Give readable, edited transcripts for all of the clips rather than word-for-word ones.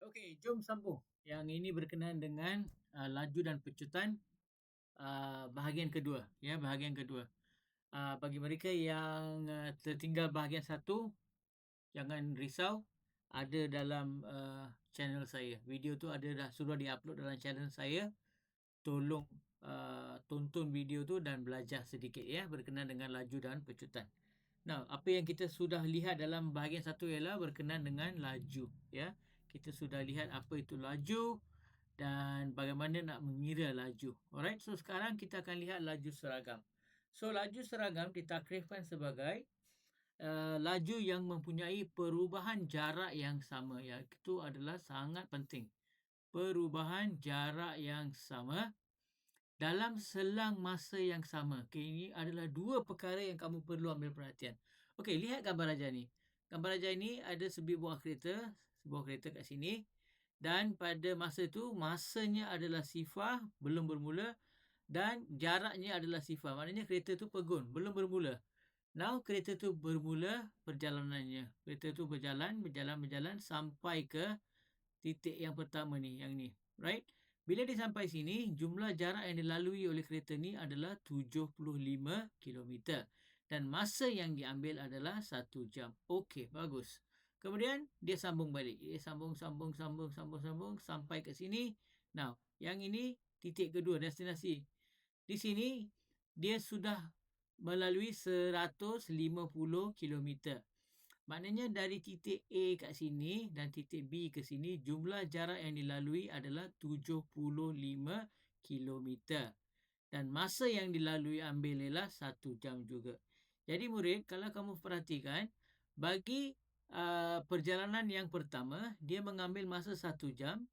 Okey, jom sambung. Yang ini berkenaan dengan laju dan pecutan bahagian kedua, ya, bahagian kedua. Bagi mereka yang tertinggal bahagian satu, jangan risau, ada dalam channel saya. Video tu ada dah sudah di-upload dalam channel saya. Tolong tonton video tu dan belajar sedikit ya berkenaan dengan laju dan pecutan. Nah, apa yang kita sudah lihat dalam bahagian satu ialah berkenaan dengan laju, ya. Kita sudah lihat apa itu laju dan bagaimana nak mengira laju. Alright, so sekarang kita akan lihat laju seragam. So, laju seragam ditakrifkan sebagai laju yang mempunyai perubahan jarak yang sama. Itu adalah sangat penting. Perubahan jarak yang sama dalam selang masa yang sama. Okay, ini adalah dua perkara yang kamu perlu ambil perhatian. Okey, lihat gambar ajar ni. Gambar ajar ini ada sebuah kereta kat sini, dan pada masa itu masanya adalah 0 belum bermula dan jaraknya adalah 0. Maknanya kereta tu pegun, belum bermula. Now kereta tu bermula perjalanannya. Kereta tu berjalan sampai ke titik yang pertama ni, yang ni. Right? Bila dia sampai sini, jumlah jarak yang dilalui oleh kereta ni adalah 75 kilometer. Dan masa yang diambil adalah 1 jam. Okey, bagus. Kemudian, dia sambung balik. Dia sambung sampai ke sini. Now, yang ini titik kedua, destinasi. Di sini, dia sudah melalui 150 kilometer. Maknanya dari titik A kat sini dan titik B ke sini, jumlah jarak yang dilalui adalah 75 kilometer. Dan masa yang dilalui ambil ialah 1 jam juga. Jadi murid, kalau kamu perhatikan, bagi perjalanan yang pertama, dia mengambil masa 1 jam.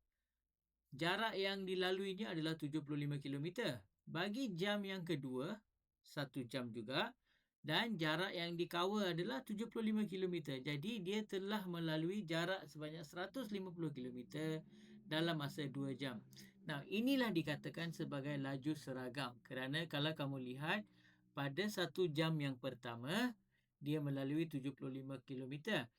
Jarak yang dilaluinya adalah 75 kilometer. Bagi jam yang kedua, 1 jam juga. Dan jarak yang di-cover adalah 75 kilometer. Jadi dia telah melalui jarak sebanyak 150 kilometer dalam masa 2 jam. Nah, inilah dikatakan sebagai laju seragam. Kerana kalau kamu lihat, pada 1 jam yang pertama, dia melalui 75 kilometer.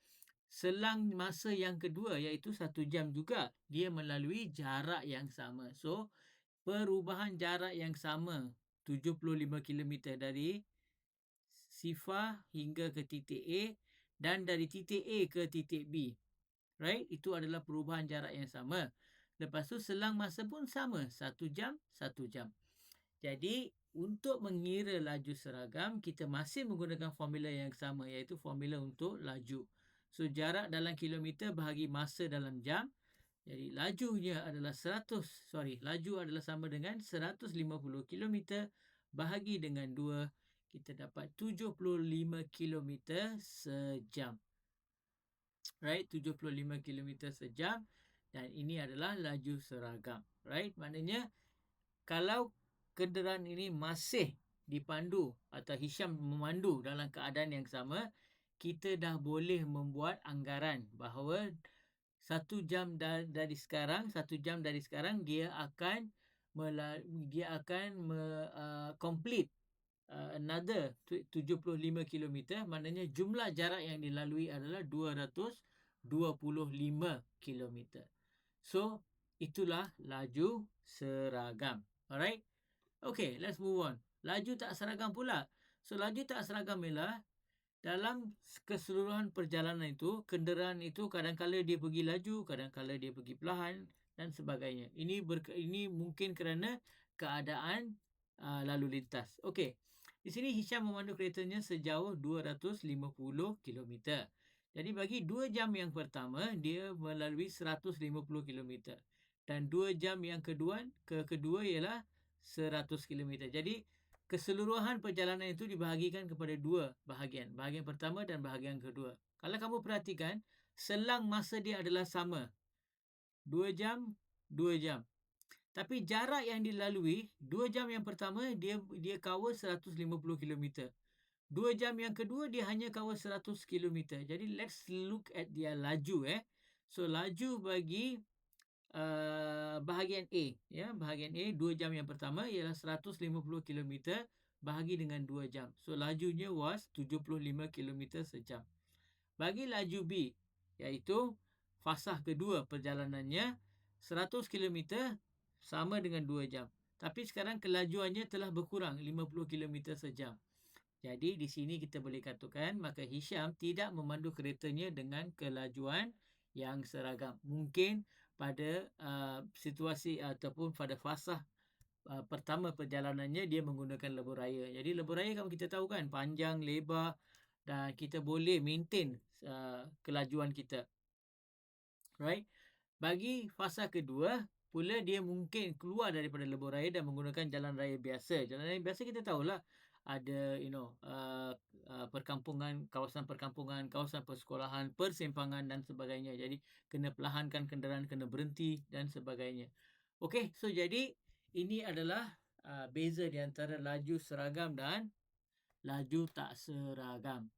Selang masa yang kedua, iaitu 1 jam juga, dia melalui jarak yang sama. So, perubahan jarak yang sama, 75 kilometer dari Sifar hingga ke titik A dan dari titik A ke titik B. Right? Itu adalah perubahan jarak yang sama. Lepas tu selang masa pun sama. 1 jam, 1 jam. Jadi, untuk mengira laju seragam, kita masih menggunakan formula yang sama, iaitu formula untuk laju. So, jarak dalam kilometer bahagi masa dalam jam. Jadi, laju adalah sama dengan 150 kilometer bahagi dengan 2. Kita dapat 75 kilometer sejam. Right, 75 kilometer sejam. Dan ini adalah laju seragam. Right, maknanya kalau kenderaan ini masih dipandu atau Hisham memandu dalam keadaan yang sama, kita dah boleh membuat anggaran bahawa 1 jam dari sekarang dia akan complete another 75 kilometer. Maknanya jumlah jarak yang dilalui adalah 225 kilometer. So, itulah laju seragam. Alright? Okay, let's move on. Laju tak seragam pula. So, laju tak seragam ialah dalam keseluruhan perjalanan itu, kenderaan itu kadang-kadang dia pergi laju, kadang-kadang dia pergi perlahan dan sebagainya. Ini mungkin kerana keadaan lalu lintas. Okey. Di sini Hisham memandu keretanya sejauh 250 kilometer. Jadi bagi 2 jam yang pertama, dia melalui 150 kilometer. Dan 2 jam yang kedua ialah 100 kilometer. Jadi keseluruhan perjalanan itu dibahagikan kepada 2 bahagian. Bahagian pertama dan bahagian kedua. Kalau kamu perhatikan, selang masa dia adalah sama. 2 jam, 2 jam. Tapi jarak yang dilalui, 2 jam yang pertama dia cover 150 kilometer. 2 jam yang kedua dia hanya cover 100 kilometer. Jadi let's look at dia laju. So laju bagi bahagian A. Ya, bahagian A 2 jam yang pertama ialah 150 kilometer bahagi dengan 2 jam. So lajunya was 75 kilometer sejam. Bagi laju B, iaitu fasah kedua perjalanannya 100 kilometer sama dengan 2 jam. Tapi sekarang kelajuannya telah berkurang 50 kilometer sejam. Jadi di sini kita boleh katakan maka Hisham tidak memandu keretanya dengan kelajuan yang seragam. Mungkin pada situasi ataupun pada fasah pertama perjalanannya dia menggunakan lebuh raya. Jadi lebuh raya kalau kita tahu kan panjang, lebar dan kita boleh maintain kelajuan kita. Right? Bagi fasa kedua pula dia mungkin keluar daripada lebuh raya dan menggunakan jalan raya biasa. Jalan raya biasa kita tahulah ada perkampungan, kawasan perkampungan, kawasan persekolahan, persimpangan dan sebagainya. Jadi kena perlahankan kenderaan, kena berhenti dan sebagainya. Okey, so jadi ini adalah beza di antara laju seragam dan laju tak seragam.